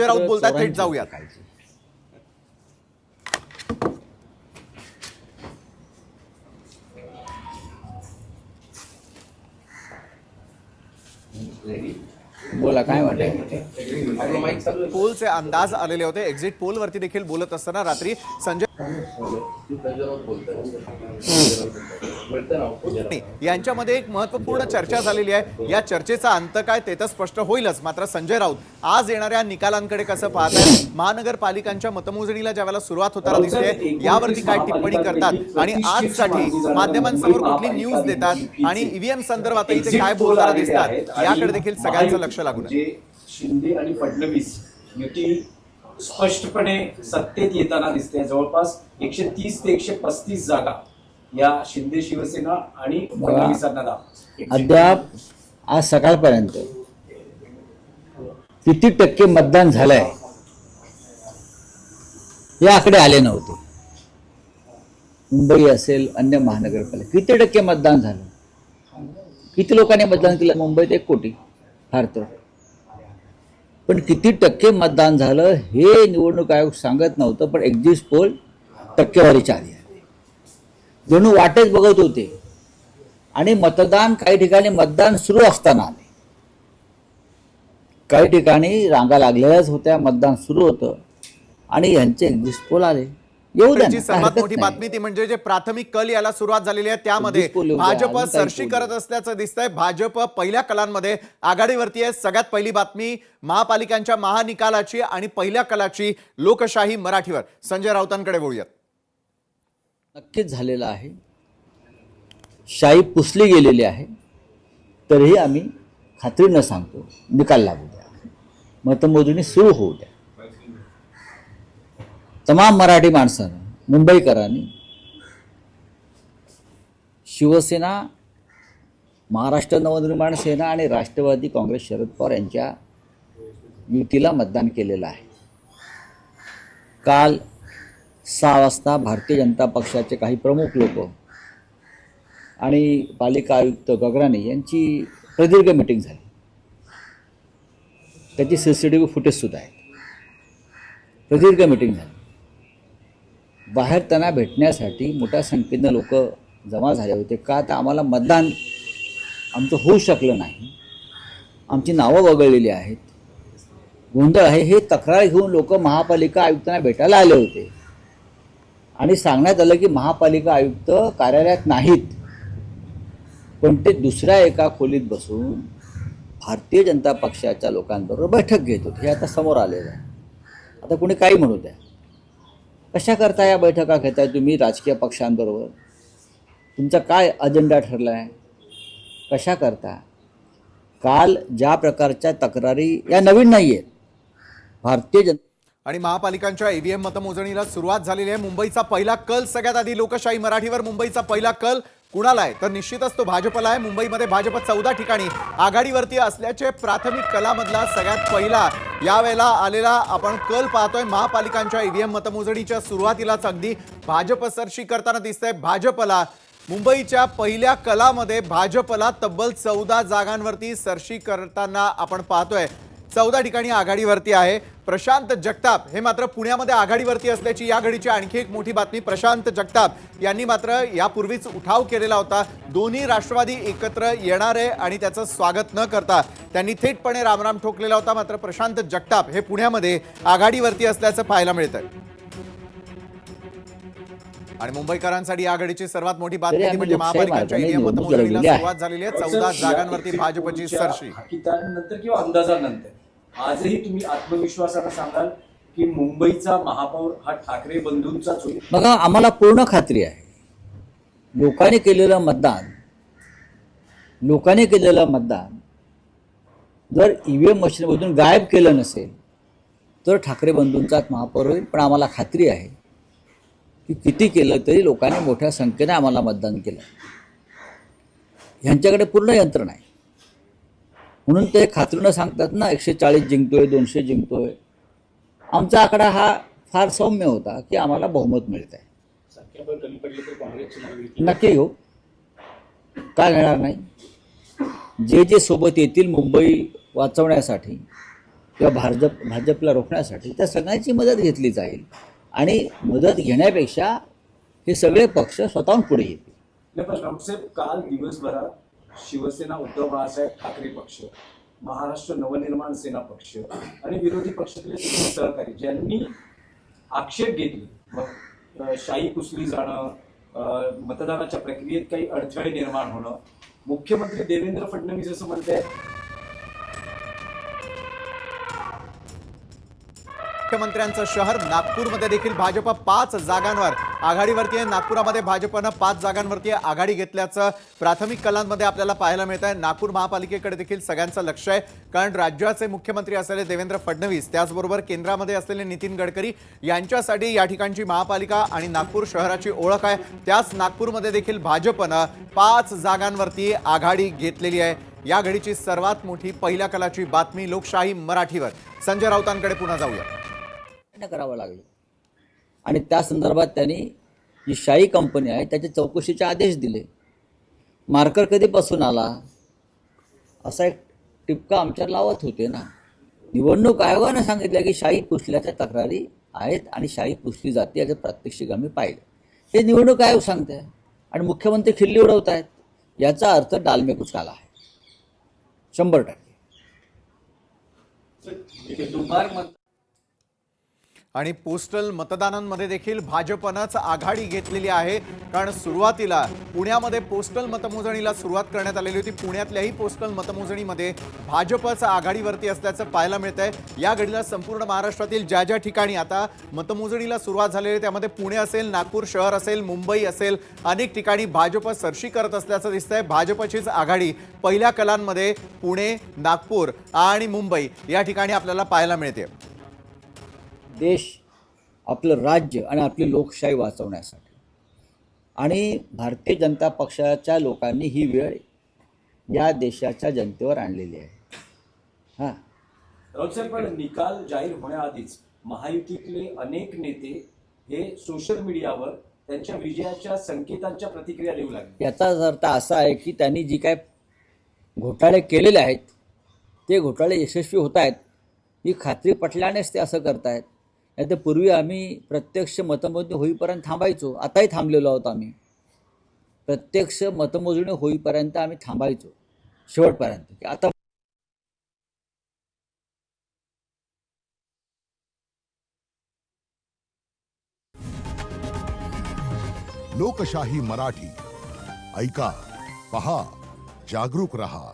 संजय राऊत बोलतात, थेट जाऊयात. बोला काय वाटतं. पोलचे अंदाज आलेले होते. एक्झिट पोल वरती देखील बोलत असताना रात्री संजय यांच्यामध्ये एक महत्त्वपूर्ण चर्चा झालेली आहे. या चर्चेचा अंत काय ते तर स्पष्ट होईलच, मात्र संजय राऊत आज येणाऱ्या निकालांकडे कसं पाहतात, महानगरपालिकांच्या मतमोजणीला ज्यावेळेला सुरुवात होताना दिसते यावरती काय टिप्पणी करतात आणि आजसाठी माध्यमांसमोर कुठली न्यूज देतात आणि ईव्हीएम संदर्भातही ते काय बोलताना दिसतात याकडे देखील सगळ्यांचं लक्ष लागून आहे. शिंदे आणि फडणवीस युती स्पष्टपणे सत्तेत येताना दिसते. जवळपास 130 ते 135 जागा या शिंदे शिवसेना आणि फडणवीसांना दाखल. अद्याप आज सकाळपर्यंत किती टक्के मतदान झालंय हे आकडे आले नव्हते. मुंबई असेल अन्य महानगरपालिका किती टक्के मतदान झालं, किती लोकांनी मतदान केलं. मुंबईत 1 कोटी फार तर, पण किती टक्के मतदान झालं हे निवडणूक आयोग सांगत नव्हतं. पण एक्झिट पोल टक्केवारीच्या आधी जणू वाटेच बघत होते. आणि मतदान काही ठिकाणी मतदान सुरू असताना आले, काही ठिकाणी रांगा लागलेल्याच होत्या, मतदान सुरू होतं आणि यांचे एक्झिट पोल आले. येऊ द्या. सर्वात मोठी बातमी ती म्हणजे जे प्राथमिक कल याला सुरुवात झालेली आहे त्यामध्ये भाजप सरशी करत असल्याचं दिसतंय. भाजप पहिल्या कलांमध्ये आघाडीवरती आहे. सगळ्यात पहिली बातमी महापालिकांच्या महानिकालाची आणि पहिल्या कलाची लोकशाही मराठीवर. संजय राऊतांकडे बोलूयात. नक्कीच झालेलं आहे, शाही पुसली गेलेली आहे. तरीही आम्ही खात्रीनं सांगतो निकाल लागू द्या, मतमोजणी सुरू होऊ द्या. तमाम मराठी माणसानं, मुंबईकरांनी शिवसेना, महाराष्ट्र नवनिर्माण सेना आणि राष्ट्रवादी काँग्रेस शरद पवार यांच्या युतीला मतदान केलेलं आहे. काल 6 वाजता भारतीय जनता पक्षाचे काही प्रमुख लोक आणि पालिका आयुक्त गगराणी यांची प्रदीर्घ मीटिंग झाली. त्याची CCTV फुटेज सुद्धा आहे. प्रदीर्घ मीटिंग झाली. बाहेर त्यांना भेटण्यासाठी मोठ्या संख्येनं लोक जमा झाले होते. का तर आम्हाला मतदान आमचं होऊ शकलं नाही, आमची नावं वगळलेली आहेत, गोंधळ आहे, हे तक्रार घेऊन लोक महापालिका आयुक्तांना भेटायला आले होते. आणि सांगण्यात आलं की महापालिका आयुक्त कार्यालयात नाहीत, पण ते दुसऱ्या एका खोलीत बसून भारतीय जनता पक्षाच्या लोकांबरोबर बैठक घेत होते. हे आता समोर आलेलं आहे. आता कोणी काही म्हणू द्या, कशा करता या बैठका घेताय तुम्ही राजकीय पक्षांबरोबर? तुमचा काय अजेंडा ठरला आहे, कशा करता? काल ज्या प्रकारच्या तक्रारी या नवीन नाही आहेत. भारतीय जनता आणि महापालिकांच्या ईव्हीएम मतमोजणीला सुरुवात झालेली आहे. मुंबईचा पहिला कल सगळ्यात आधी लोकशाही मराठीवर. मुंबईचा पहिला कल कुणाला आहे तर निश्चितच तो भाजपला आहे. मुंबईमध्ये भाजप 14 ठिकाणी आघाडीवरती असल्याचे प्राथमिक कलामधला सगळ्यात पहिला यावेळेला आलेला आपण कल पाहतोय. महापालिकांच्या ईव्हीएम मतमोजणीच्या सुरुवातीलाच अगदी भाजप सरशी करताना दिसतंय. भाजपला मुंबईच्या पहिल्या कलामध्ये भाजपला तब्बल 14 जागांवरती सरशी करताना आपण पाहतोय. 14 ठिकाणी आघाडीवरती आहे. प्रशांत जगताप हे मात्र पुण्यामध्ये आघाडीवरती असल्याची या घडीची आणखी एक मोठी बातमी. प्रशांत जगताप यांनी मात्र यापूर्वीच उठाव केलेला होता. दोन्ही राष्ट्रवादी एकत्र येणार आहे आणि त्याचं स्वागत न करता त्यांनी थेटपणे रामराम ठोकलेला होता. मात्र प्रशांत जगताप हे पुण्यामध्ये आघाडीवरती असल्याचं पाहायला मिळत आहे. आणि मुंबईकरांसाठी आघाडीची सर्वात मोठी बातमी म्हणजे महापालिकांच्या ईव्हीएम मतमोजणीला सुरुवात झालेली आहे. 14 जागांवरती भाजपची सरशी. नंतर किंवा अंदाजानंतर आजही तुम्ही आत्मविश्वासाने सांगाल की मुंबईचा महापौर हा ठाकरे बंधूंचाच होईल? बघा, आम्हाला पूर्ण खात्री आहे. लोकांनी केलेलं मतदान जर ईव्हीएम मशीनमधून गायब केलं नसेल तर ठाकरे बंधूंचाच महापौर होईल. पण आम्हाला खात्री आहे की किती केलं तरी लोकांनी मोठ्या संख्येने आम्हाला मतदान केलं. ह्यांच्याकडे पूर्ण यंत्रणा आहे म्हणून ते खात्रीनं सांगतात ना 140 जिंकतोय, 200 जिंकतोय. आमचा आकडा हा फार सौम्य होता की आम्हाला बहुमत मिळत आहे. नक्की घेऊ, का घेणार नाही. जे जे सोबत येतील मुंबई वाचवण्यासाठी किंवा भाजपला रोखण्यासाठी त्या सगळ्यांची मदत घेतली जाईल आणि मदत घेण्यापेक्षा हे सगळे पक्ष स्वतःहून पुढे येतील. नाही, पण राऊतसाहेब, काल दिवसभरात शिवसेना, उद्धव बाळासाहेब ठाकरे पक्ष, महाराष्ट्र नवनिर्माण सेना पक्ष आणि विरोधी पक्षातले सगळे सहकारी ज्यांनी आक्षेप घेतले, मग शाई पुसली जाणं, मतदानाच्या प्रक्रियेत काही अडथळे निर्माण होणं, मुख्यमंत्री देवेंद्र फडणवीस असं म्हणतायत मुख्यमंत्र्यांचं शहर नागपूरमध्ये देखील भाजप 5 जागांवर आघाडीवरती आहे. नागपुरामध्ये भाजपनं 5 जागांवरती आघाडी घेतल्याचं प्राथमिक कलांमध्ये आपल्याला पाहायला मिळत आहे. नागपूर महापालिकेकडे देखील सगळ्यांचं लक्ष आहे, कारण राज्याचे मुख्यमंत्री असलेले देवेंद्र फडणवीस, त्याचबरोबर केंद्रामध्ये असलेले नितीन गडकरी यांच्यासाठी या ठिकाणची महापालिका आणि नागपूर शहराची ओळख आहे. त्याच नागपूरमध्ये देखील भाजपनं 5 जागांवरती आघाडी घेतलेली आहे. या घडीची सर्वात मोठी पहिल्या कलाची बातमी लोकशाही मराठीवर. संजय राऊतांकडे पुन्हा जाऊया. करावं लागलं आणि त्या संदर्भात त्यांनी जी शाही कंपनी आहे त्याचे चौकशीचे आदेश दिले. मार्कर कधीपासून आला असा एक टिपका आमच्यावर लावत होते ना. निवडणूक आयोगानं सांगितलं की शाही पुसल्याच्या तक्रारी आहेत आणि शाही पुसली जाते, याचं प्रात्यक्षिक आम्ही पाहिलं. हे निवडणूक आयोग सांगते आणि मुख्यमंत्री खिल्ली उडवत आहेत. याचा अर्थ डालमे कुचकाला आहे 100%. आणि पोस्टल मतदानांमध्ये देखील भाजपनंच आघाडी घेतलेली आहे, कारण सुरुवातीला पुण्यामध्ये पोस्टल मतमोजणीला सुरुवात करण्यात आलेली होती. पुण्यातल्याही पोस्टल मतमोजणीमध्ये भाजपच आघाडीवरती असल्याचं पाहायला मिळतंय. या घडीला संपूर्ण महाराष्ट्रातील ज्या ज्या ठिकाणी आता मतमोजणीला सुरुवात झालेली आहे त्यामध्ये पुणे असेल, नागपूर शहर असेल, मुंबई असेल, अनेक ठिकाणी भाजप सरशी करत असल्याचं दिसतंय. भाजपचीच आघाडी पहिल्या कलांमध्ये पुणे, नागपूर आणि मुंबई या ठिकाणी आपल्याला पाहायला मिळते. देश, आपलं राज्य आणि आपली लोकशाही वाचवण्यासाठी आणि भारतीय जनता पक्षाच्या लोकांनी ही वेळ या देशाच्या जनतेवर आणलेली आहे. हां, राऊतसाहेब, पण निकाल जाहीर होण्याआधीच महायुतीतले अनेक नेते हे सोशल मीडियावर त्यांच्या विजयाच्या संकेतांच्या प्रतिक्रिया देऊ लागले. याचा अर्थ असा आहे की त्यांनी जी काय घोटाळे केलेले आहेत ते घोटाळे यशस्वी होत आहेत ही खात्री पटल्यानेच ते असं करतायत. नाही तर पूर्वी आम्ही प्रत्यक्ष मतमोजणी होईपर्यंत थांबायचो, आताही थांबलेलो आहोत. आम्ही प्रत्यक्ष मतमोजणी होईपर्यंत आम्ही थांबायचो शेवटपर्यंत. आता लोकशाही मराठी ऐका, पहा, जागरूक रहा.